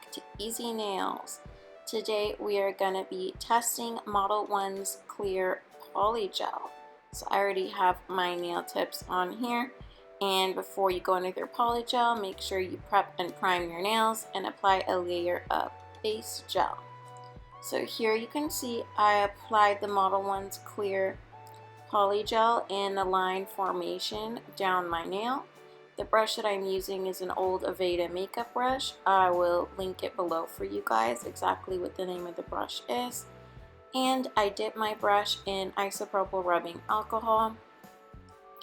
back to Easy Nails. Today we are going to be testing Model 1's clear polygel. So I already have my nail tips on here, and before you go in with your polygel, make sure you prep and prime your nails and apply a layer of base gel. So here you can see I applied the Model 1's clear polygel in a line formation down my nail. The brush that I'm using is an old Avedea makeup brush. I will link it below for you guys exactly what the name of the brush is. And I dip my brush in isopropyl rubbing alcohol.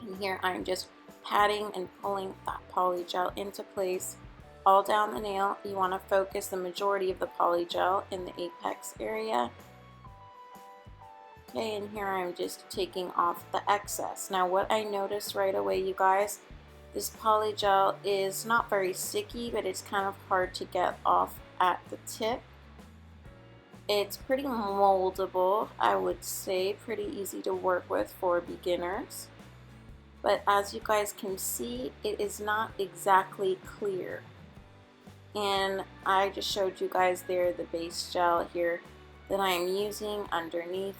And here I'm just patting and pulling that polygel into place all down the nail. You want to focus the majority of the polygel in the apex area. Okay, and here I'm just taking off the excess. Now what I noticed right away, you guys, this polygel is not very sticky, but it's kind of hard to get off at the tip. It's pretty moldable, I would say, pretty easy to work with for beginners. But as you guys can see, it is not exactly clear. And I just showed you guys there the base gel here that I am using underneath.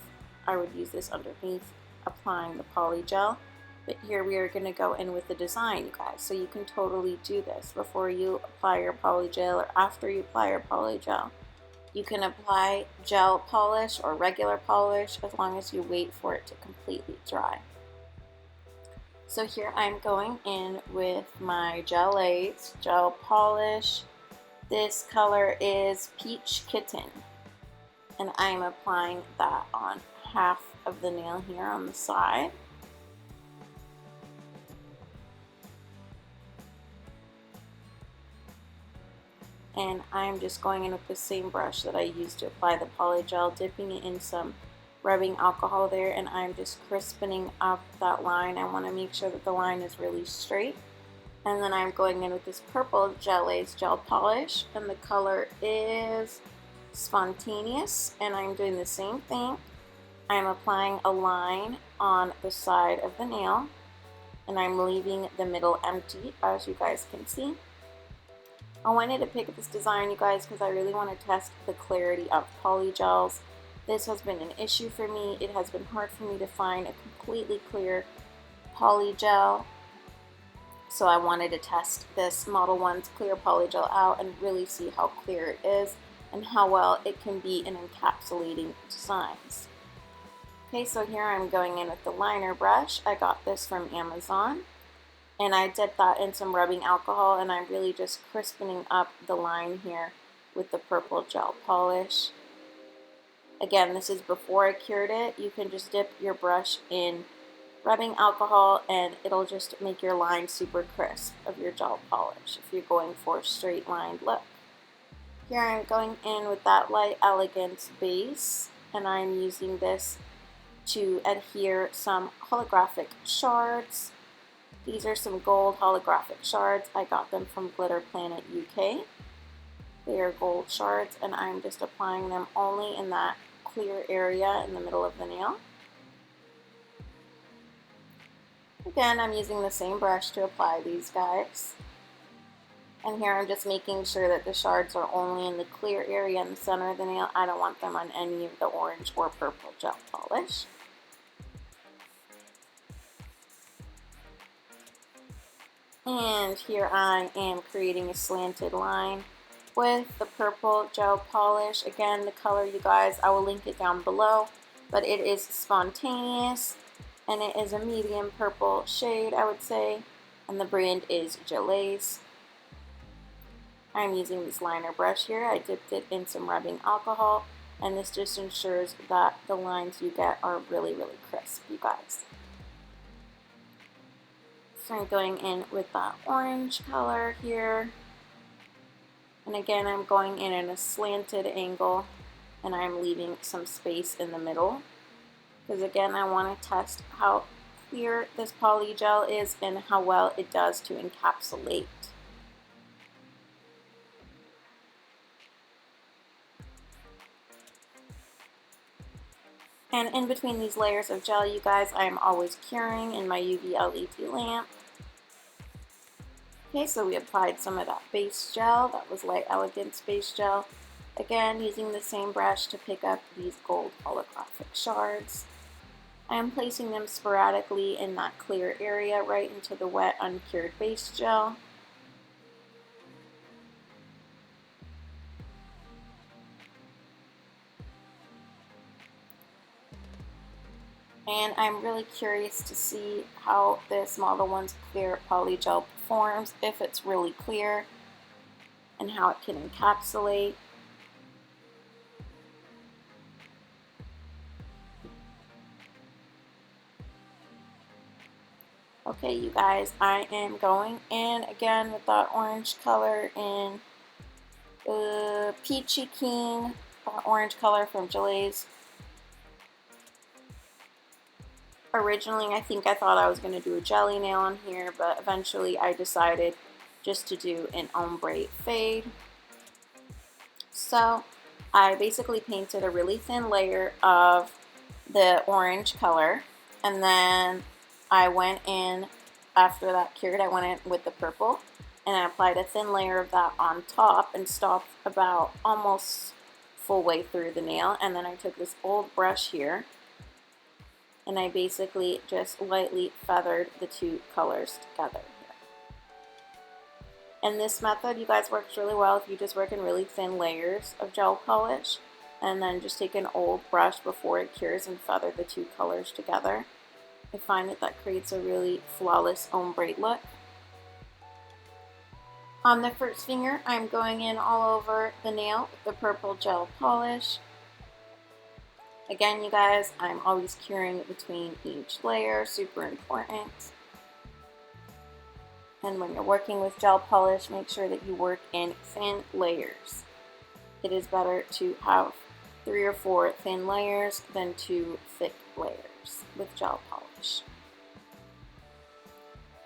I would use this underneath applying the polygel. But here we are going to go in with the design, you guys. So you can totally do this before you apply your polygel or after you apply your polygel. You can apply gel polish or regular polish as long as you wait for it to completely dry. So here I'm going in with my gelaze gel polish. This color is Peach Kitten. And I'm applying that on half of the nail here on the side. And I'm just going in with the same brush that I used to apply the polygel, dipping it in some rubbing alcohol there, and I'm just crispening up that line. I want to make sure that the line is really straight. And then I'm going in with this purple gelaze gel polish, and the color is Spontaneous, and I'm doing the same thing. I'm applying a line on the side of the nail, and I'm leaving the middle empty, as you guys can see. I wanted to pick this design, you guys, because I really want to test the clarity of polygels. This has been an issue for me. It has been hard for me to find a completely clear polygel. So I wanted to test this Model 1's clear polygel out and really see how clear it is and how well it can be in encapsulating designs. Okay, so here I'm going in with the liner brush. I got this from Amazon. And I dipped that in some rubbing alcohol, and I'm really just crispening up the line here with the purple gel polish. Again, this is before I cured it. You can just dip your brush in rubbing alcohol and it'll just make your line super crisp of your gel polish if you're going for a straight lined look. Here I'm going in with that light elegance base, and I'm using this to adhere some holographic shards. These are some gold holographic shards. I got them from glitterplanetuk UK. They are gold shards, and I'm just applying them only in that clear area in the middle of the nail. Again, I'm using the same brush to apply these guys. And here I'm just making sure that the shards are only in the clear area in the center of the nail. I don't want them on any of the orange or purple gel polish. And here I am creating a slanted line with the purple gel polish. Again, the color, you guys, I will link it down below, but it is Spontaneous, and it is a medium purple shade, I would say, and the brand is Gelaze. I'm using this liner brush here. I dipped it in some rubbing alcohol, and this just ensures that the lines you get are really, really crisp, you guys. So I'm going in with that orange color here. And again, I'm going in a slanted angle, and I'm leaving some space in the middle. Because again, I want to test how clear this polygel is and how well it does to encapsulate. And in between these layers of gel, you guys, I am always curing in my UV LED lamp. Okay, so we applied some of that base gel. That was light elegance base gel. Again, using the same brush to pick up these gold holographic shards. I am placing them sporadically in that clear area right into the wet uncured base gel. And I'm really curious to see how this Modelones clear polygel performs, if it's really clear, and how it can encapsulate. Okay, you guys, I am going in again with that orange color in Peachy Keen, orange color from Gelaze. Originally, I think I thought I was going to do a jelly nail on here, but eventually I decided just to do an Ombre Fade. So I basically painted a really thin layer of the orange color, and then I went in, after that cured, I went in with the purple, and I applied a thin layer of that on top and stopped about almost full way through the nail. And then I took this old brush here, and I basically just lightly feathered the two colors together here. And this method, you guys, works really well if you just work in really thin layers of gel polish, and then just take an old brush before it cures and feather the two colors together. I find that that creates a really flawless ombre look. On the first finger, I'm going in all over the nail with the purple gel polish. Again, you guys, I'm always curing between each layer, super important. And when you're working with gel polish, make sure that you work in thin layers. It is better to have 3 or 4 thin layers than 2 thick layers with gel polish.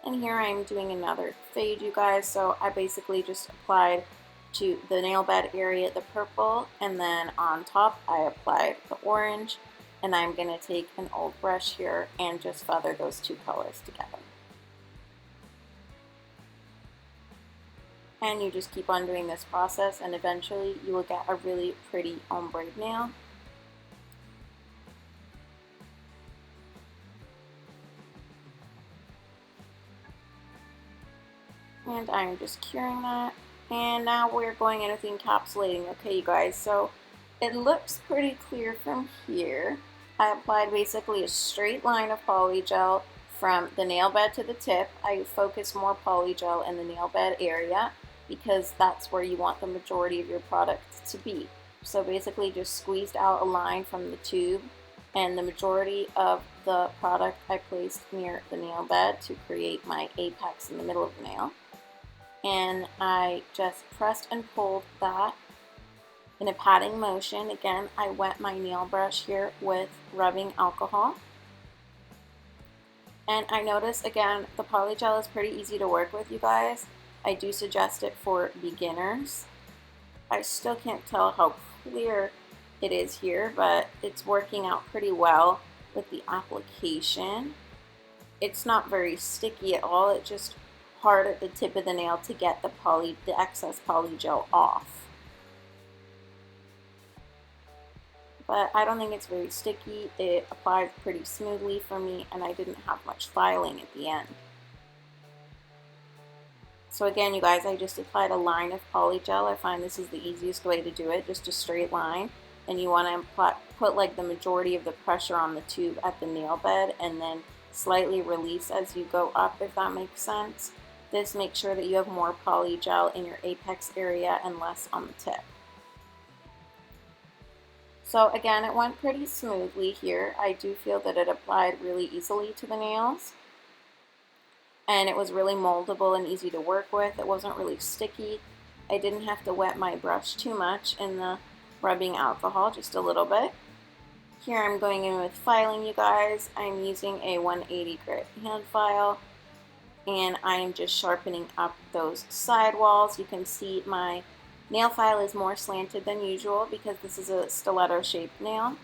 And here I'm doing another fade, you guys, so I basically just applied to the nail bed area the purple, and then on top I applied the orange, and I'm going to take an old brush here and just feather those two colors together. And you just keep on doing this process, and eventually you will get a really pretty ombre nail. And I'm just curing that. And now we're going in with the encapsulating. Okay, you guys, so it looks pretty clear from here. I applied basically a straight line of polygel from the nail bed to the tip. I focus more polygel in the nail bed area because that's where you want the majority of your product to be. So basically just squeezed out a line from the tube, and the majority of the product I placed near the nail bed to create my apex in the middle of the nail. And I just pressed and pulled that in a patting motion. Again, I wet my nail brush here with rubbing alcohol. And I notice, again, the polygel is pretty easy to work with, you guys. I do suggest it for beginners. I still can't tell how clear it is here, but it's working out pretty well with the application. It's not very sticky at all. It's just hard at the tip of the nail to get the excess polygel off. But I don't think it's very sticky. It applied pretty smoothly for me, and I didn't have much filing at the end. So again, you guys, I just applied a line of polygel. I find this is the easiest way to do it, just a straight line. And you want to put like the majority of the pressure on the tube at the nail bed, and then slightly release as you go up, if that makes sense. This makes sure that you have more polygel in your apex area and less on the tip. So again, it went pretty smoothly here. I do feel that it applied really easily to the nails. And it was really moldable and easy to work with. It wasn't really sticky. I didn't have to wet my brush too much in the rubbing alcohol, just a little bit. Here I'm going in with filing, you guys. I'm using a 180 grit hand file, and I'm just sharpening up those side walls. You can see my nail file is more slanted than usual because this is a stiletto shaped nail.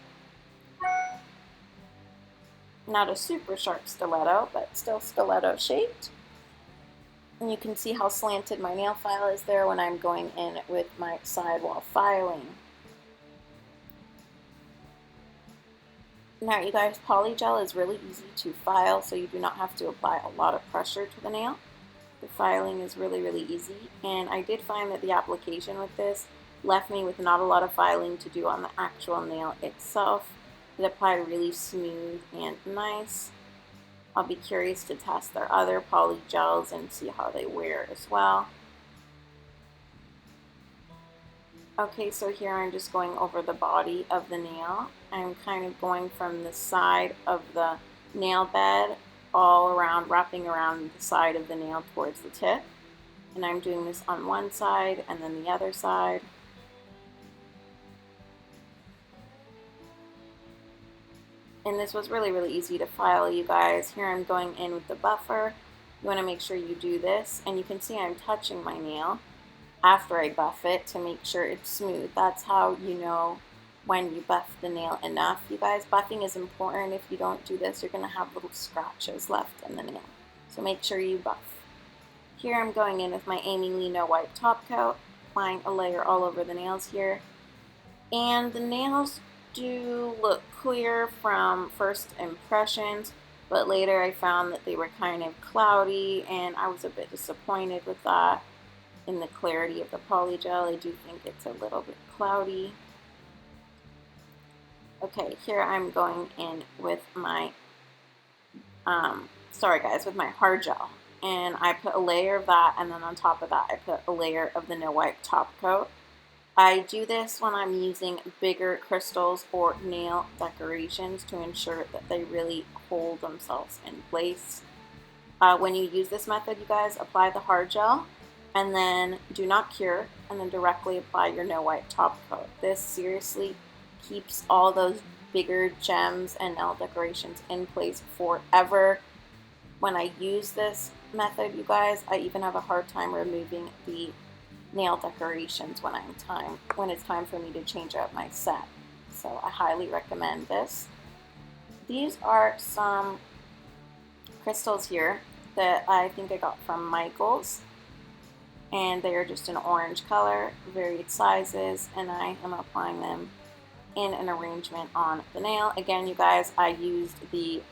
Not a super sharp stiletto, but still stiletto shaped. And you can see how slanted my nail file is there when I'm going in with my sidewall filing. Now you guys, polygel is really easy to file, so you do not have to apply a lot of pressure to the nail. The filing is really, really easy, and I did find that the application with this left me with not a lot of filing to do on the actual nail itself. It applied really smooth and nice. I'll be curious to test their other polygels and see how they wear as well. Okay, so here I'm just going over the body of the nail. I'm kind of going from the side of the nail bed all around, wrapping around the side of the nail towards the tip. And I'm doing this on one side and then the other side. And this was really, really easy to file, you guys. Here I'm going in with the buffer. You want to make sure you do this, and you can see I'm touching my nail after I buff it to make sure it's smooth. That's how you know when you buff the nail enough. You guys, buffing is important. If you don't do this, you're going to have little scratches left in the nail. So make sure you buff. Here I'm going in with my Aimieli No Wipe Top Coat, applying a layer all over the nails here. And the nails do look clear from first impressions, but later I found that they were kind of cloudy, and I was a bit disappointed with that. In the clarity of the polygel, I do think it's a little bit cloudy. Okay, here I'm going in with my, with my hard gel. And I put a layer of that, and then on top of that I put a layer of the No Wipe Top Coat. I do this when I'm using bigger crystals or nail decorations to ensure that they really hold themselves in place. When you use this method, you guys, apply the hard gel and then do not cure, and then directly apply your No Wipe Top Coat. This seriously keeps all those bigger gems and nail decorations in place forever. When I use this method, you guys, I even have a hard time removing the nail decorations when it's time for me to change out my set. So I highly recommend this. These are some crystals here that I think I got from Michael's, and they are just an orange color, varied sizes, and I am applying them in an arrangement on the nail. Again, you guys, I used the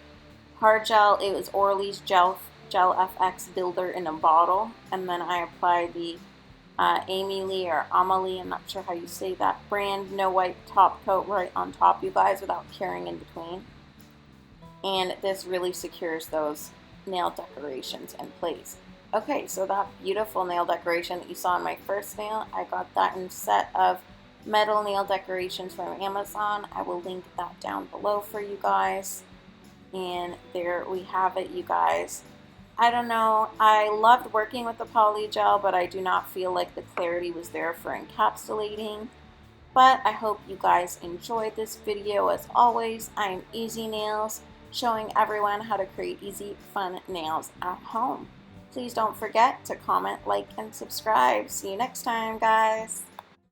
hard gel. It was Orly's Gel FX Builder in a bottle, and then I applied the Aimieli or Aimieli, I'm not sure how you say that brand, No Wipe Top Coat right on top, you guys, without curing in between. And this really secures those nail decorations in place. Okay, so that beautiful nail decoration that you saw in my first nail, I got that in a set of metal nail decorations from Amazon. I will link that down below for you guys. And there we have it, you guys. I don't know, I loved working with the polygel, but I do not feel like the clarity was there for encapsulating. But I hope you guys enjoyed this video. As always, I'm Easy Nails, showing everyone how to create easy, fun nails at home. Please don't forget to comment, like, and subscribe. See you next time, guys.